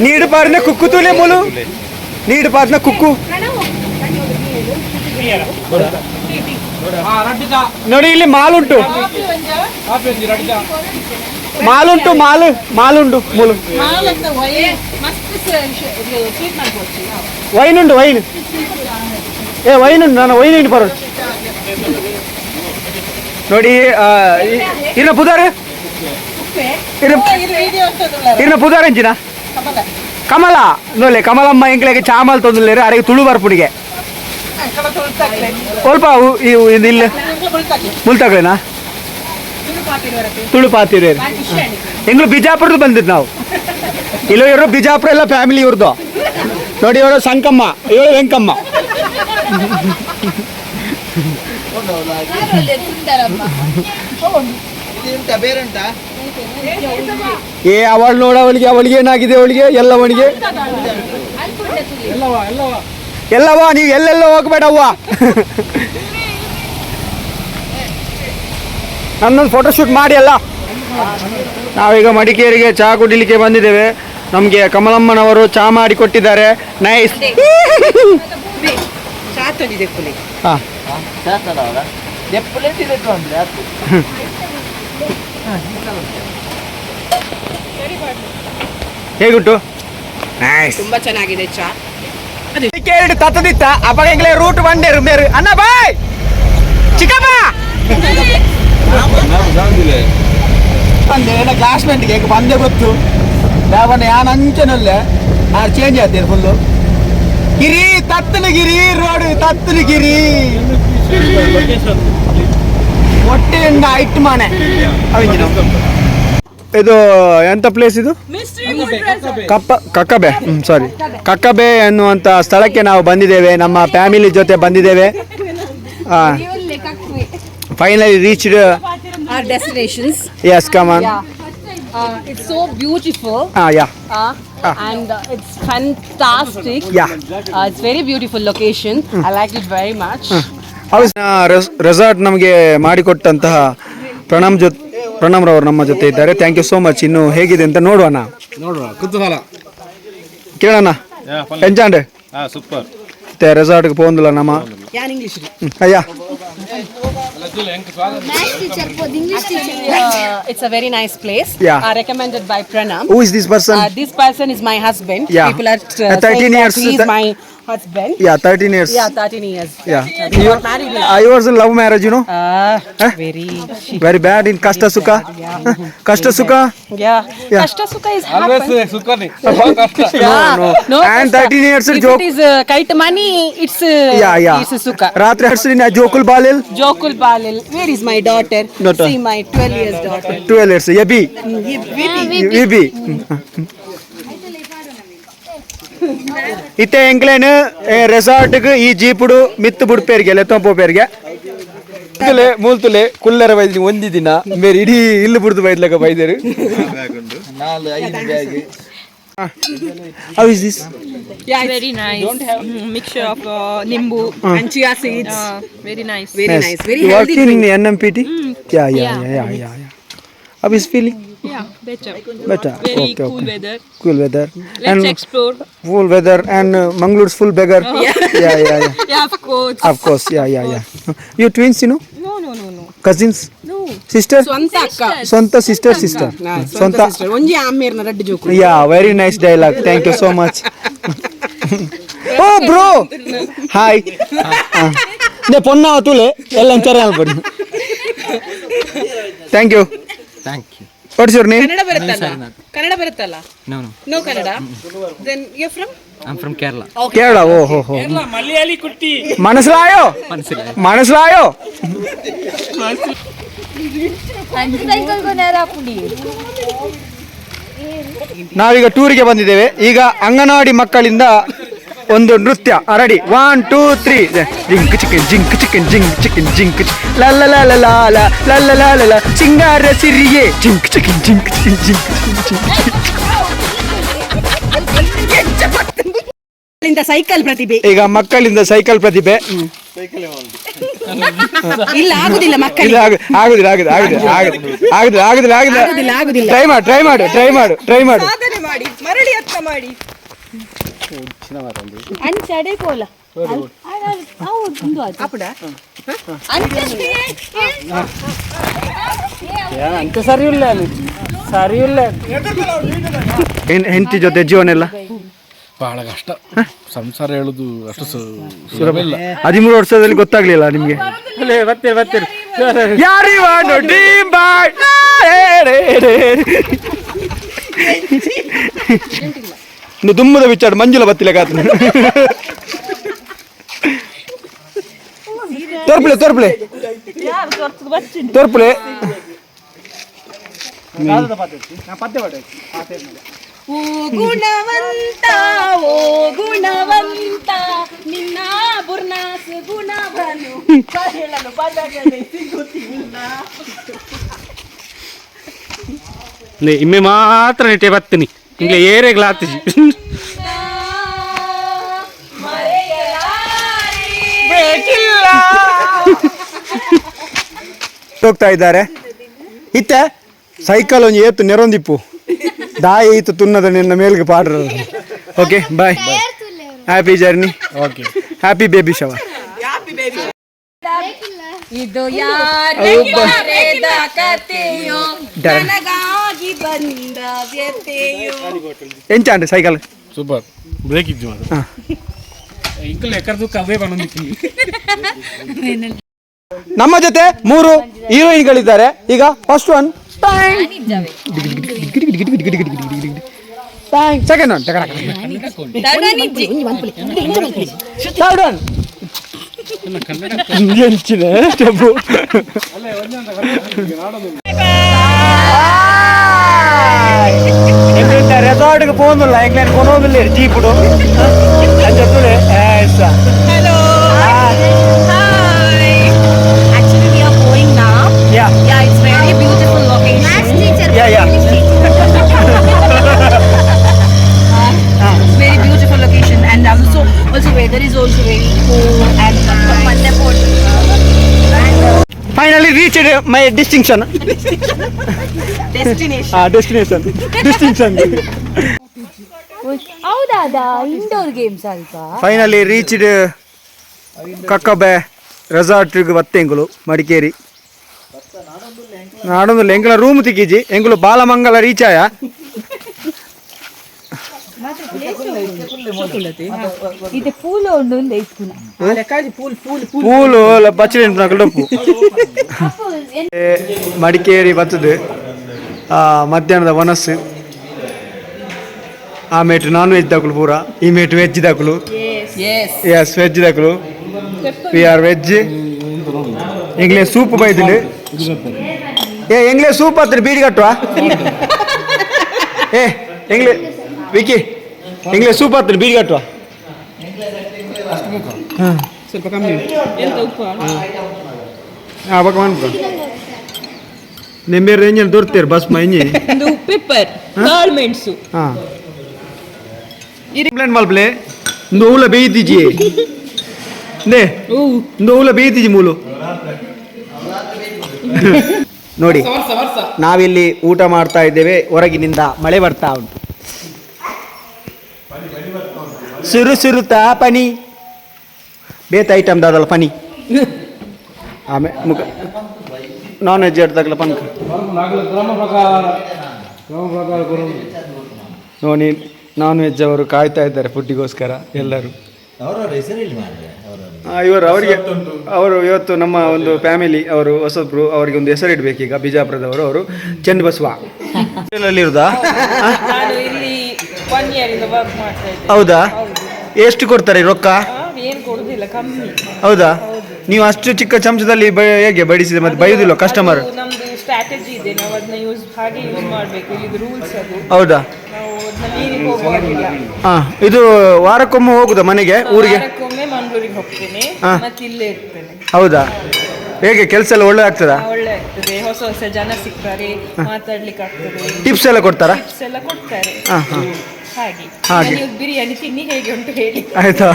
ನೀಡು ಪಾರ್ನ ಕುಕ್ಕು ತುಲೆ ಮೂಲು ನೀಡು ಪಾರ್ನ ಕುಕ್ಕು ನೋಡಿ. ಇಲ್ಲಿ ಮಾಲುಂಟು, ಮಾಲುಂಟು, ಮಾಲುಂಡು ಮೂಲು. ವೈನ್ ಉಂಟು, ವೈನ್ ವೈನ್ ಉಂಟು. ನಾನು ವೈನ್ ಬರೋದು ನೋಡಿ. ಇನ್ನ ಪುದಾರ ಇನ್ನ ಪುದಾರ ಎಂಚಿನ ಕಮಲ ನೋಲೆ ಕಮಲಮ್ಮ ಎಂಕ್ಲೆಗೆ ಚಾಮಲ್ ತೊಂದಲೇರು ಅರೆಗೆ ತುಳು ಬರ್ಪುಡಿಗೆ ಸ್ವಲ್ಪ ಇಲ್ಲ ಮುಲ್ತಗಳೇನಾ ತುಳು ಪಾತಿರು ಎಂಗ್ಳು ಬಿಜಾಪುರದ್ದು ಬಂದಿದ್ದು ನಾವು. ಇಲ್ಲ ಇವರು ಬಿಜಾಪುರ ಎಲ್ಲ ಫ್ಯಾಮಿಲಿ ಇವ್ರದ್ದು ನೋಡಿ. ಇವರು ಸಂಕಮ್ಮ, ಇವಳು ವೆಂಕಮ್ಮ. ಏ ಅವಳು ನೋಡ, ಅವಳಿಗೆ ಏನಾಗಿದೆ, ಅವಳಿಗೆ ಎಲ್ಲವನಿಗೆ ಎಲ್ಲವ. ನೀವು ಎಲ್ಲೆಲ್ಲ ಹೋಗ್ಬೇಡವ್ವ. ನನ್ನೊಂದು ಫೋಟೋ ಶೂಟ್ ಮಾಡಿ ಅಲ್ಲ. ನಾವೀಗ ಮಡಿಕೇರಿಗೆ ಚಹಾ ಕುಡಿಲಿಕ್ಕೆ ಬಂದಿದ್ದೇವೆ. ನಮಗೆ ಕಮಲಮ್ಮನವರು ಚಹಾ ಮಾಡಿ ಕೊಟ್ಟಿದ್ದಾರೆ. ನೈಸ್. ಹಾಂ ಹೇಗುಂಟು? ನೈಸ್, ತುಂಬಾ ಚೆನ್ನಾಗಿದೆ ಚಾ. ಕೇಳಿ ತತ್ತದಿತ್ತ ಅಪ್ಪಗೆ ರೂಟ್ ಬಂಡೇರು ಮೇರು ಅನ್ನ ಬಾಯ್ ಚಿಕ್ಕಮ್ಮ ಬಂದೆ ಕ್ಲಾಸ್ಮೇಟ್ಗೆ ಬಂದೆ ಗೊತ್ತು ಯಾವನ್ನ ಯಾನ್ ಅಂಚನಲ್ಲೇ ಆ ಚೇಂಜ್ ಆಯ್ತು ಫುಲ್ಲು. ಗಿರಿ ತತ್ತನಗಿರಿ ರೋಡ್, ತತ್ತನಗಿರಿ ಒಟ್ಟೆಯಿಂದ ಐಟ್ ಮನೆ. ಇದು ಎಂತ ಪ್ಲೇಸ್ ಇದು? ಕಕ್ಕಬೆ. ಸಾರಿ, ಕಕ್ಕಬೆ ಎನ್ನುವಂಥ ಸ್ಥಳಕ್ಕೆ ನಾವು ಬಂದಿದ್ದೇವೆ. ನಮ್ಮ ಫ್ಯಾಮಿಲಿ ಜೊತೆ ಬಂದಿದ್ದೇವೆ. Finally reached Our destinations. Yes, come on. It's so beautiful. Yeah. And it's fantastic. Yeah. It's very beautiful location. I liked it very much. Resort ನಮಗೆ ಮಾಡಿಕೊಟ್ಟಂತಹ ಪ್ರಣಮ್ ರವರು ನಮ್ಮ ಜೊತೆ ಇದ್ದಾರೆ. Thank you so much. ಇನ್ನು ಹೇಗಿದೆ ಅಂತ ನೋಡೋಣ, ಕುತೂಹಲ ಕೇಳೋಣ. ಎಂಜಾಂಡ್ ಸೂಪರ್ ರೆಸಾರ್ಟ್ಗೆ ಪೋಂದಿಲ್ಲ ನಮ್ಮ ಅಯ್ಯ. It's a very nice place. Yeah. Recommended by Pranam. Who is this person? This person is my husband. Yeah. People are 13 saying years. that he is my husband. Yeah, 13 years. Yeah, 13 years. Yeah. We got married. I was in love marriage, you know. Very. Very bad in Kashta Sukha. Kashta Sukha. Yeah. Yeah. Kashta Sukha is happen. ಸುಖನೇ No. And Kashta. 13 years If joke. it is kite money, it's it's Sukha. ರಾತ್ರಿ ಹಡ್ಸಿನ ಜೋಕುಲ್ ಬಾಲಿಲ್ Jokul Balil. Where is my daughter? Daughter. See my 12 years daughter. 12 years ಎಬಿ ವಿಬಿ ಇತ್ತೆ ಎಂಕ್ಲೇನ್ ರೆಸಾರ್ಟ್ಗೆ ಈ ಜೀಪುಡು ಮಿತ್ತು ಬುಡ್ ಪೇರ್ಗೆ ಲೆತ್ತೊಂಪೋ ಪೇರ್ಗೆ ಮೂಲ್ತುಲೆ ಕುಲ್ಲರ ಬೈದ್ರಿ ಒಂದಿ ದಿನ ಬೇರೆ ಇಡೀ ಇಲ್ಲು ಬುಡ್ದು ಬೈದ್ಲಕ ಬೈದರು. How is this? Yeah, very nice. Mixture of nimbu and chia seeds. Very nice. Very nice. Very You healthy. work in NMPT? Yeah. How is feeling? Yeah, better. Better. Very Okay. cool weather. Cool weather. Let's explore. Full weather and Mangalore's full beggar. Yeah. Yeah, of course. Of course. Yeah. You twins, you know? No. Cousins? No. Sister? Swanta akka. Swanta sister. Swanta sister. Onji ammirna reddu joku. Yeah, very nice dialogue. Thank you so much. Oh, bro. Hi. Ne ponna atule ella channel bari. Thank you. What's your name? Kannada ಬರುತ್ತಲ್ಲ? No Kannada. Then you're from? I'm from Kerala. Kerala. Oh. Malayali ಕುಟ್ಟಿ മനസ്സിലായോ? ನಾವೀಗ ಟೂರಿಗೆ ಬಂದಿದ್ದೇವೆ. ಈಗ ಅಂಗನವಾಡಿ ಮಕ್ಕಳಿಂದ ಒಂದು ನೃತ್ಯ ready. 1 2 3 zinc chicken ಲಲ್ಲ ಸಿಂಗಾರ ಸಿರಿಯೇ ಜಿಂಕ್ ಚಿಕನ್ ಸೈಕಲ್ ಪ್ರತಿಭೆ. ಈಗ ಮಕ್ಕಳಿಂದ ಸೈಕಲ್ ಪ್ರತಿಭೆ. ಇಲ್ಲ ಆಗುದಿಲ್ಲ ಮಕ್ಕಳಿಗೆ. ಆಗುದಿಲ್ಲ. ಟ್ರೈ ಮಾಡು. ಸಾಧನೆ ಮಾಡಿ ಮರಳಿ ಅತ್ತ ಮಾಡಿ. ಅಂಚಡೆ ಕೋಲ ಅಪ್ಪಡ ಅಂತ ಸರಿ ಇಲ್ಲ ಹೆಂಡತಿ ಜೊತೆ ಜೀವನ ಎಲ್ಲ ಬಹಳ ಕಷ್ಟ. ಸಂಸಾರ ಹೇಳುದು ಅಷ್ಟು ಸುಲಭ ಇಲ್ಲ. 13 ವರ್ಷದಲ್ಲಿ ಗೊತ್ತಾಗ್ಲಿಲ್ಲ ನಿಮ್ಗೆ? ಬರ್ತೀರಿ ಯಾರಿವಾನು ಡ್ರೀಮ್ ಬಾಯ್ ದುಮ್ಮದ ಬಿಚ್ಚಾಡು ಮಂಜುಲ ಬತ್ತಿಲ್ಲ ಕಾತ್ನ ತೋರ್ಪಳೆ ಓ ಗುಣವಂತ ನಿನ್ನ ಬುರ್ನಾಸ್ ಗುಣವನು ಹೇಳಲು ಪದಗಳೇ ಸಿಗುತ್ತಿಲ್ಲ. ಇಮ್ಮೆ ಮಾತ್ರ ನೆಟ್ಟೆ ಬರ್ತೀನಿ ಹಿಂಗೆ ಏರೇ ಗ್ಲಾತಿ ಹೋಗ್ತಾ ಇದ್ದಾರೆ. ಇತ್ತೆ ಸೈಕಲ್ ಒಂದು ಏತು ನೆರೊಂದಿಪ್ಪು ದಾಯಿ ಇತ್ತು ತುನ್ನದ ನಿನ್ನ ಮೇಲ್ಗೆ ಪಾಡ್ರ. Okay bye. Happy journey. Okay happy baby shower. ಇದು ಯಾರ ಕಥೆಯೋ ನನಗಾಗಿ ಬಂದ ವ್ಯತೆಯೋ. ಎಂಚಾಂಡ್ ಸೈಕಲ್ ಸೂಪರ್ ಬ್ರೇಕ್ ಇದ್ದು ಇಂಕಲ್ ಎಕರ್ದು ಕವೇ ಬಂದಿತ್ತು. ನಮ್ಮ ಜೊತೆ 3 ಹೀರೋಯಿನ್ಗಳಿದ್ದಾರೆ. ಈಗ first one second one third one ರೆಸಾರ್ಟ್ಗೆ പോകുന്നില്ല എങ്ങനെ കൊണ്ടുപോകുന്നില്ലേ ജീപ്പിടും അഞ്ചത്തുള്ളേ. Hello. Hi. Actually, we are going now. Yeah, it's very beautiful location. It's very beautiful location, and also weather is also very cool and Finally reached my distinction distinction ಹೌದಾ indoor games ಅಲ್ವಾ? Finally reached Kakkabe ರೆಸಾರ್ಟ್ಗೆ ಬತ್ತೆಂಗುಲು Madikeri ನಾಡೊಂದು ಎಂಗಳ room ತಿಕ್ಕಿಜಿ ಎಂಗುಲು ಬಾಲಮಂಗಲ reach ಆಯ ಇದು pool ಪೂಲು ಬಚ್ಚಲಿ ಡಪ್ಪು Madikeri ಬತ್ತದು ಮಧ್ಯಾಹ್ನದ ವನಸ್ಸು ಆ mate non veg ದಾಕಲು ಪೂರ ಈ ಮೇಟು ವೆಜ್ ದಾಕಲು ಎಸ್ ವೆಜ್ ದಾಕಲು ವಿ ಆರ್ ವೆಜ್ ಎಂಗ್ಲೇ ಸೂಪ್ ಬೈದಿಲ್ಲ ಎಂಗ್ಲೇ ಸೂಪ್ ಹತ್ರ ಬೀಡಿ ಕಟ್ಟುವ ಎಂಗ್ಲೇ ವಿಕಿ ಎಂಗ್ಲೇ ಸೂಪ್ ಹತ್ರ ಬೀಡಿ ಕಟ್ಟುವ ಸ್ವಲ್ಪ ಕಮ್ಮಿ ಎಂತ ಉಪ್ಪು ನಿಮ್ಮೇರು ಎಂಜನ್ ದೊರ್ತೀರಿ ಬಸ್ ಮೈಂಜಿ ಒಂದು ಪೆಪ್ಪರ್ ಕಾಳು ಮೆಣಸು ಹಾಂ ಕಂಪ್ಲೇಂಟ್ ಮಲ್ಪಲೆ ಒಂದು ಊಲ ಬೇಯ್ತಿಜಿ ನೇ ಒಂದು ಊಲ ಬೇಯ್ತಿಜಿ ಮೂಲು ನೋಡಿ ನಾವಿಲ್ಲಿ ಊಟ ಮಾಡ್ತಾ ಇದ್ದೇವೆ ಹೊರಗಿನಿಂದ ಮಳೆ ಬರ್ತಾ ಉಂಟು ಸುರುತ್ತಾ ಪನಿ ಬೇತ ಐಟಮ್ ದಾದಲ್ಲ ಪನಿ ಆಮೇಲೆ ಮುಖ ನಾನ್ ವೆಜ್ ಹೇಳ್ದಾಗಲ ಪಂಕ ನೋಡಿ ನಾನ್ ವೆಜ್ ಅವರು ಕಾಯ್ತಾ ಇದ್ದಾರೆ ಫುಡ್ಡಿಗೋಸ್ಕರ ಎಲ್ಲರೂ ಇವರು ಅವರಿಗೆ ಅವರು ಇವತ್ತು ನಮ್ಮ ಒಂದು ಫ್ಯಾಮಿಲಿ ಅವರು ಹೊಸಬ್ರು ಅವರಿಗೆ ಒಂದು ಹೆಸರಿಡ್ಬೇಕೀಗ ಬಿಜಾಪುರದವರು ಅವರು ಚಂದ ಬಸವ ಇರುದಾ ನಾನು ಇಲ್ಲಿ 1 year ಇಂದ ವರ್ಕ್ ಮಾಡ್ತಾ ಇದ್ದೆ. ಹೌದಾ ಎಷ್ಟು ಕೊಡ್ತಾರೆ ರೊಕ್ಕ? ಏನು ಕೊಡುದಿಲ್ಲ, ಕಮ್ಮಿ. ಹೌದಾ ನೀವು ಅಷ್ಟು ಚಿಕ್ಕ ಚಮಚದಲ್ಲಿ ಹೇಗೆ ಬಡಿಸಿದೆ ಮತ್ತೆ ಬೈಯುದಿಲ್ಲ ಕಸ್ಟಮರ್? ನಮ್ದು ಸ್ಟ್ರಾಟಜಿ ಇದೆ, ನಾವು ಅದನ್ನ ಯೂಸ್ ಮಾಡಬೇಕು, ಇದು ರೂಲ್ಸ್ ಅದು. ಹೌದಾ ನಾವು ಅದನ್ನ ಮೀರಿ ಹೋಗುವಾಗಿಲ್ಲ. ಇದು ವಾರಕ್ಕೊಮ್ಮೆ ಹೋಗುದಾ ಮನೆಗೆ ಊರಿಗೆ? ವಾರಕ್ಕೊಮ್ಮೆ ಮಂಗಳೂರಿಗೆ ಹೋಗ್ತೇನೆ ಮತ್ತೆ ಇಲ್ಲೇ ಇರ್ತೇನೆ. ಹೌದಾ ಹೇಗೆ ಕೆಲಸ ಎಲ್ಲ ಒಳ್ಳೆ ಆಗ್ತದಾ? ಒಳ್ಳೆ ಆಗ್ತದೆ, ಹೊಸ ಹೊಸ ಜನ ಸಿಗ್ತಾರೆ, ಮಾತಾಡ್ಲಿಕ್ಕೆ ಆಗ್ತದೆ. ಟಿಪ್ಸ್ ಎಲ್ಲ ಕೊಡ್ತಾರಾ? ಟಿಪ್ಸ್ ಎಲ್ಲ ಕೊಡ್ತಾರೆ. ಹಾಗೆ ನೀವು ಬಿರಿಯಾನಿ ತಿನ್ನಿ ಹೇಗೆ ಉಂಟು ಹೇಳಿ. ಆಯ್ತಾ?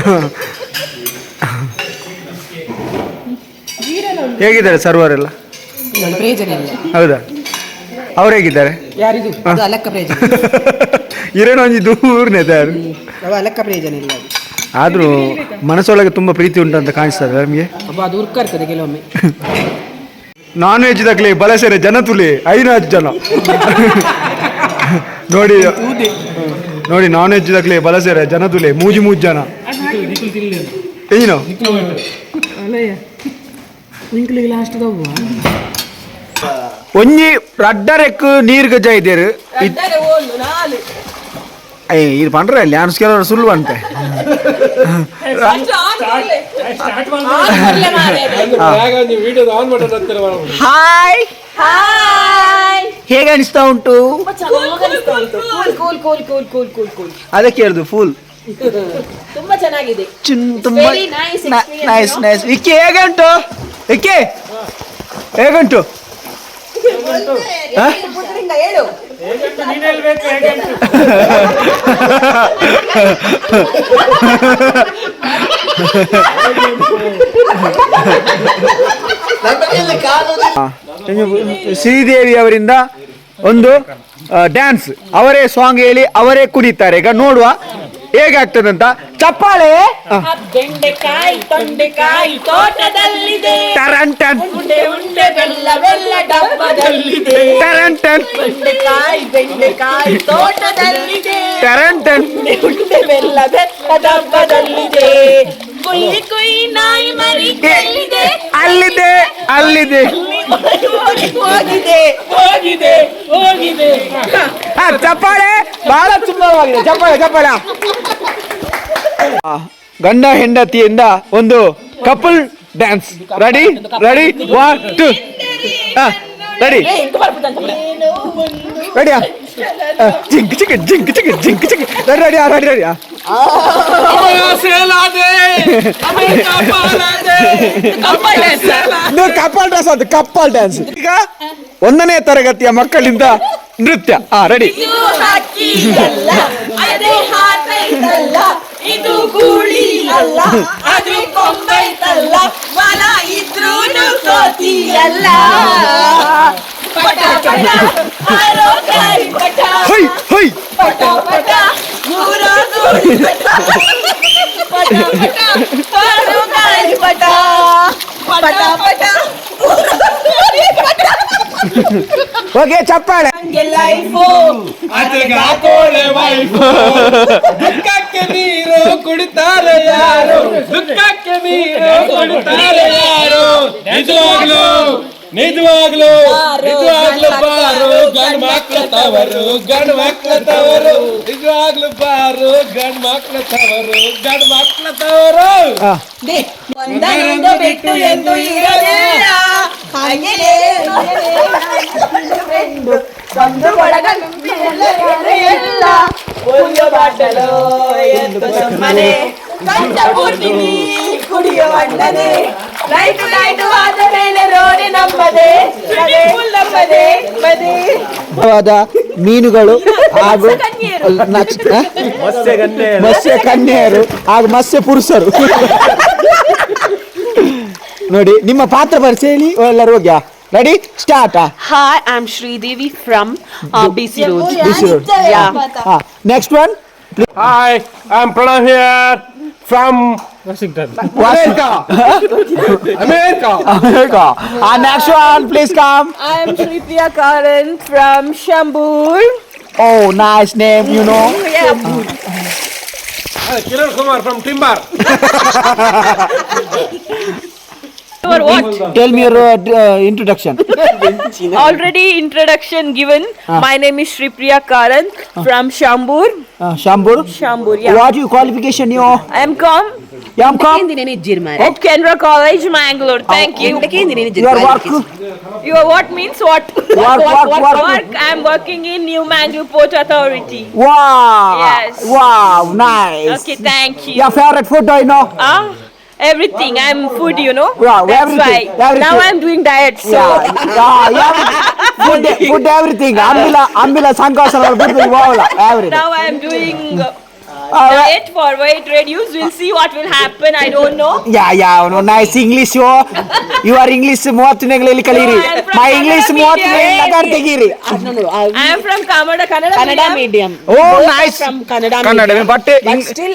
ಹೇಗಿದ್ದಾರೆ ಸರ್ವರ್ ಎಲ್ಲ? ಹೌದಾ ಅವ್ರು ಹೇಗಿದ್ದಾರೆ? ಯಾರಿದು ಅಲಕ್ಕ ಪ್ರಯೋಜನ ಇರೇನೋ ಒಂಜಿ ದೂರನೇ ಯಾರು ಅಲಕ್ಕ ಪ್ರಯೋಜನ ಇಲ್ಲ. ಆದ್ರೂ ಮನಸ್ಸೊಳಗೆ ತುಂಬಾ ಪ್ರೀತಿ ಉಂಟಂತ ಕಾಣಿಸ್ತದೆ ನಮಗೆ. ಅದು ಉರ್ಕ ಇರ್ತದೆ ಕೆಲವೊಮ್ಮೆ. ನಾನ್ ವೆಜ್ ದಾಗ್ಲಿ ಬಳಸೇನೆ ಜನ ತುಲಿ 5 ಜನ ನೋಡಿ ನೋಡಿ ನಾನ್ ವೆಜ್ ದಾಗ್ಲಿ ಬಳಸೇರೆ ಜನ ತುಲಿ ಮೂಜಿ ಜನ ಏನು ಒಂಜಿ ರಡ್ಡರೆಕ್ ನೀರ್ ಗಜ ಇದ್ದೇರು ಇದು ಪಂಡ್ರೆ ಅಲ್ಲಿ ಅನ್ಸ್ಕೆಲ್ಲ ಸುಳ್ಳು ಅಂತೆ. ಹಾಯ್ ಹೇಗೆ ಅನಿಸ್ತಾ ಉಂಟು? ಅದಕ್ಕೆ ಹೇಳಿದ್ರು ಫುಲ್ ತುಂಬಾ ಚೆನ್ನಾಗಿದೆ. ತುಂಬಾ ನೈಸ್ ನೈಸ್. ಇಕ್ಕಿ ಹೇಗೆ ಉಂಟು? ಇಕ್ಕಿ ಹೇಗುಂಟು? ಹೇಳು. ಶ್ರೀದೇವಿ ಅವರಿಂದ ಒಂದು ಡ್ಯಾನ್ಸ್, ಅವರೇ ಸಾಂಗ್ ಹೇಳಿ ಅವರೇ ಕುಣಿತಾರೆ. ಈಗ ನೋಡುವ ಹೇಗಾಗ್ತದಂತ. ಚಪ್ಪಾಳೆ. ಬೆಂಡೆಕಾಯಿ ತೊಂಡೆಕಾಯಿ ತೋಟದಲ್ಲಿದೆ, ಟರಂಟನ್ ಉಂಡೆ ಉಂಡೆ ಬೆಲ್ಲ ಬೆಲ್ಲ ಡಬ್ಬದಲ್ಲಿದೆ. ಟರಂಟನ್ ಬೆಂಡೆಕಾಯಿ ತೋಟದಲ್ಲಿದೆ, ಟರಂಟನ್ ಉಂಡೆ ಉಂಡೆ ಬೆಲ್ಲ ಬೆಲ್ಲ ಡಬ್ಬದಲ್ಲಿದೆ. ಕುಯ್ಯಿ ಕುಯ್ಯಿ ನಾಯಿ ಮರಿ ಎಲ್ಲಿದೆ? ಅಲ್ಲಿದೆ ಅಲ್ಲಿದೆ ಹೋಗಿದೆ ಹೋಗಿದೆ ಹೋಗಿದೆ. ಚಪ್ಪಾಳೆ ಬಹಳ ಸುಂದರವಾಗಿದೆ. ಚಪ್ಪಾಳೆ ಚಪ್ಪಾಳೆ. ಗಂಡ ಹೆಂಡತಿಯಿಂದ ಒಂದು couple dance. Ready ready 1 2 ready ರೆಡಿಯಾ? ಜಿಂಕ್ ಚಿಕ್ಕ ಜಿಂಕ್ ಚಿಕ್ಕ ಜಿಂಕ್ ಚಿಕ್ಕ ರೆಡಿ ರೆಡಿಯಾ ರೆಡಿ ರೆಡಿಯಾ? ಕಪಲ್ ಡ್ಯಾನ್ಸ್ ಅದು ಕಪಲ್ ಡ್ಯಾನ್ಸ್. ಈಗ 1ನೇ ತರಗತಿಯ ಮಕ್ಕಳಿಂದ ನೃತ್ಯ. ರೆಡಿ. ಇದು ಗೂಳಿ ಅಲ್ಲ ಅದು ಕೊಂಬೈತಲ್ಲ ಮಲ ಇದ್ರೂನು ಕೋತಿಯಲ್ಲ ಪಟ ಪಟ ಆರೋ ಗಾಳಿ ಪಟ ಹೈ ಹೈ ಪಟ ಪಟ ನೂರ ನೂರು ಪಟ ಪಟ ಪಟ ಆರೋ ಗಾಳಿ ಪಟ ಪಟ ಪಟ ಓಕೆ ಚಪ್ಪಾಳೆ ಹಂಗೆ ಲೈಫು ಅದಗಾಕೋಳೆ ವೈಫು ದುಃಖಕ್ಕೆ ನೀರು ಕುಡಿತಾರೆ ಯಾರು ದುಃಖಕ್ಕೆ ನೀರು ಕುಡಿತಾರೆ ಯಾರು ನಿಜವಾಗ್ಲು ನಿಜವಾಗ್ಲು ನಿಜವಾಗ್ಲು ಬಾರು ಗಂಡ್ ಮಕ್ಳ ತವರು ಗಂಡ್ ಮಕ್ಳ ತವರು ನಿಜವಾಗ್ಲು ಬಾರು ಗಂಡ್ ಮಕ್ಳ ತವರು ಗಂಡ್ ಮಕ್ಳ ತವರು ಒಂದೊಂದು ಬಿಟ್ಟು ಎಂದು ಇರಲಿಲ್ಲ ಹಾಗೆಯೇ ಒಂದು ಒಳಗ ಎಲ್ಲ ಒಂದು ಬಾಟಲು ಎಂದು ಸುಮ್ಮನೆ ಕಂಚ ಪೂರ್ತಿ ಕುಡಿಯೋ ಅಣ್ಣನೆ ಲೈಟು ಲೈಟು ಆದ ಮೇಲೆ ರೋಡಿ ನಮ್ಮದೇ ಫುಲ್ ನಮ್ಮದೇ ಮದೇ ಮೀನುಗಳು ಹಾಗೂ ಕನ್ಯರು. ಮತ್ಸ್ಯ ಕನ್ಯೆಯರು ಹಾಗೂ ಮತ್ಸ್ಯ ಪುರುಷರು ನೋಡಿ ನಿಮ್ಮ ಪಾತ್ರ ಪರಿಚಯ ಹೇಳಿ ಎಲ್ಲರೂ ಹೋಗ್ಯಾ ready start Hi, I'm Sridevi from BC Road. Next one Hi, I'm Pranav here from Washington. America. Next one please come I'm Shripriya Karan from Shambur. Oh nice name you know Kiran Kumar from Timber. Or what? Tell me your introduction Already introduction given. My name is Shripriya Karan from Shambur. Shambur Shambur, yeah. What you qualification you I'm come I'm come at Canara College, Mangalore. Thank you. Your work Your what means what? Work. I'm working in New Mangalore Port Authority. Wow Yes. Wow nice Okay, thank you. your favorite food I know Everything. I'm food, you know. Wow, That's everything, why. everything. Now I'm doing diet. So food everything ambila sankasan everything now I'm doing diet for weight reduce. We'll see what will happen. I don't know. no nice english your english 30 ನೆಗಳಲ್ಲಿ ಕಲಿಯಿರಿ No, I'm from my english Kannada 30 ನೆಗಳ ತೆಗೀರಿ I am from Kannada medium. oh nice From Kannada. Kannada but still,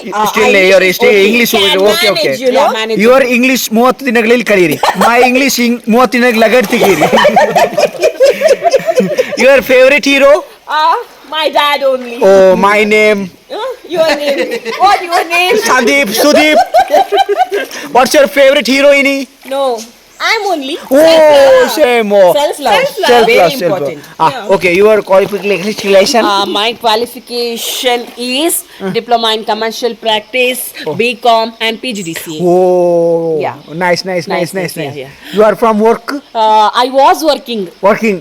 your english okay Manage, you know. your english 30 ದಿನಗಳಲ್ಲಿ ಕಲಿಯಿರಿ my english 30 ದಿನಗಳ ಲಗಡ್ ತೆಗೀರಿ your favorite hero My dad only. oh my name Your name? What your name? Sandeep Sudeep what's your favorite heroine No. I'm only. oh same Self-love. Self-love. Very important. okay your qualification My qualification is Diploma in Commercial Practice, BCom and PGDCA. oh Yeah. nice Yeah. you are from work I was working. working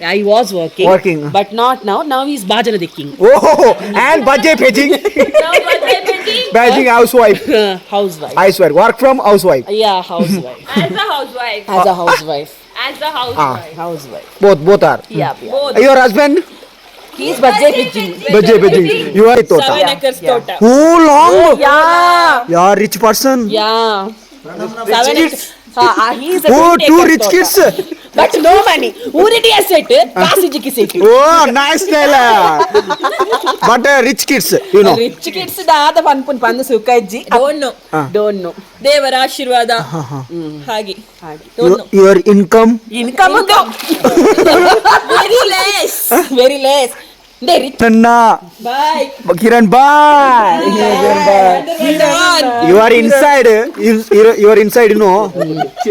Working. But not now. Now he's Bhajana the king. oh and budget paging Now what are you doing? paging housewife Housewife. I swear work from housewife Yeah, housewife. As a housewife. As a housewife. As a housewife. Housewife. both are Yeah. Both. your husband He's budget pitching. budget paging you are tota 7 acres tota. how long Yeah. you are rich person Yeah. kids. He's a oh 20 two acres rich tota. kids But no money. Uriti asset. Kasijiki set. oh nice nela but rich kids you know Rich kids ದಾದ ಪಂದು ಸುಖಜ್ಜಿ. Don't know. Don't know. ದೇವರ ಆಶೀರ್ವಾದ ಹಾಗೆ your income Income very less. very less. They rich. Tanna Bye. Kiran bye you are inside you are inside you know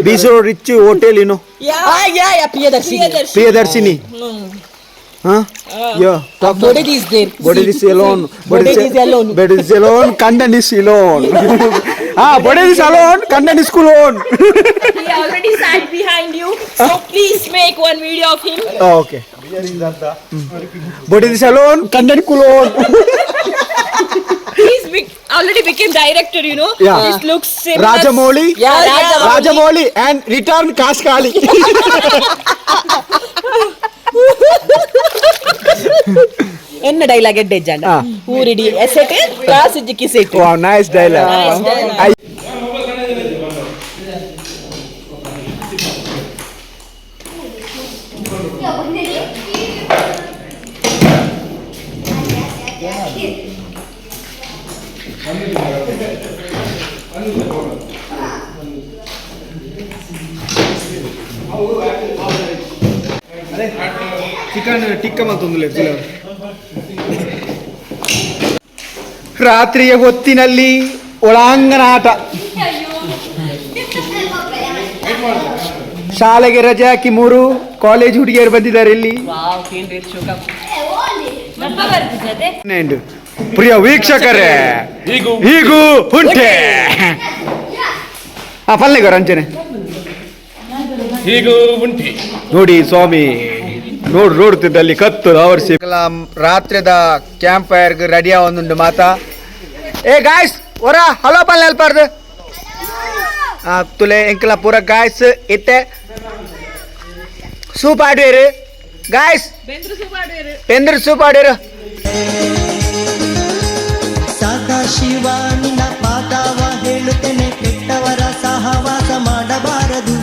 be so rich hotel you know Yeah. Priyadarshini. Priyadarshini huh yeah talk Body is there. body is alone Body is alone. body is alone content is alone body is alone content is alone He already sat behind you. So please make one video of him. oh, okay body is alone content is alone He's already became director, you know. Yeah. This looks similar. Rajamouli Yeah, Rajamouli and return Kaskali ಎನ್ನ dialogue ಎಡ್ಡೆ ಜನ ಊರಿಡಿ ಎಸೆಟೆ ಕಾಸಿಜ್ಜಿ ಕಿಸೆಟೆ. Nice dialogue. Chicken tikka ಮತ್ತೊಂದು ರಾತ್ರಿಯ ಹೊತ್ತಿನಲ್ಲಿ ಒಳಾಂಗಣ ಆಟ. ಶಾಲೆಗೆ ರಜೆ ಹಾಕಿ 3 ಕಾಲೇಜ್ ಹುಡುಗಿಯರು ಬಂದಿದ್ದಾರೆ ಇಲ್ಲಿ. ಪ್ರಿಯ ವೀಕ್ಷಕರೇ, ಹೀಗೂ ಉಂಟೆ ಪಲ್ಲೆಗೋರ ಅಂಚನೆ ಹೀಗೂ ಉಂಟೆ ನೋಡಿ ಸ್ವಾಮಿ, ನೋಡ್ತಿದ್ದಲ್ಲಿ ಕತ್ತು ಅವರ್ಸಿ ರಾತ್ರಿದ ಕ್ಯಾಂಪ್ ಫೈರ್ಗೆ ರೆಡಿ ಆವೊಂದುಂಡು ಮಾತಾ. ಏ ಗಾಯ್ಸ್ ಒರ ಹಲೋ ಪಲ್ಲೆ ಅಲ್ಪಾರ್ದು ತುಲೆ ಎಂಕಲ ಪೂರ ಗಾಯ್ಸ್ ಇತ್ತೆ ಸೂಪ್ ಆಡ್ವೇರು ಗಾಯ್ಸ್, ಬೆಂದ್ರು ಸೂಪ್ ಆಡ್ವೇರು. ಸದಾಶಿವ ನಿನ್ನ ಪಾದವ ಹೇಳುತ್ತೇನೆ, ಕೆಟ್ಟವರ ಸಹವಾಸ ಮಾಡಬಾರದು.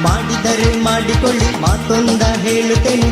ಮಾಡಿದರೆ ಮಾಡಿಕೊಳ್ಳಿ, ಮಾತೊಂದ ಹೇಳುತ್ತೇನೆ,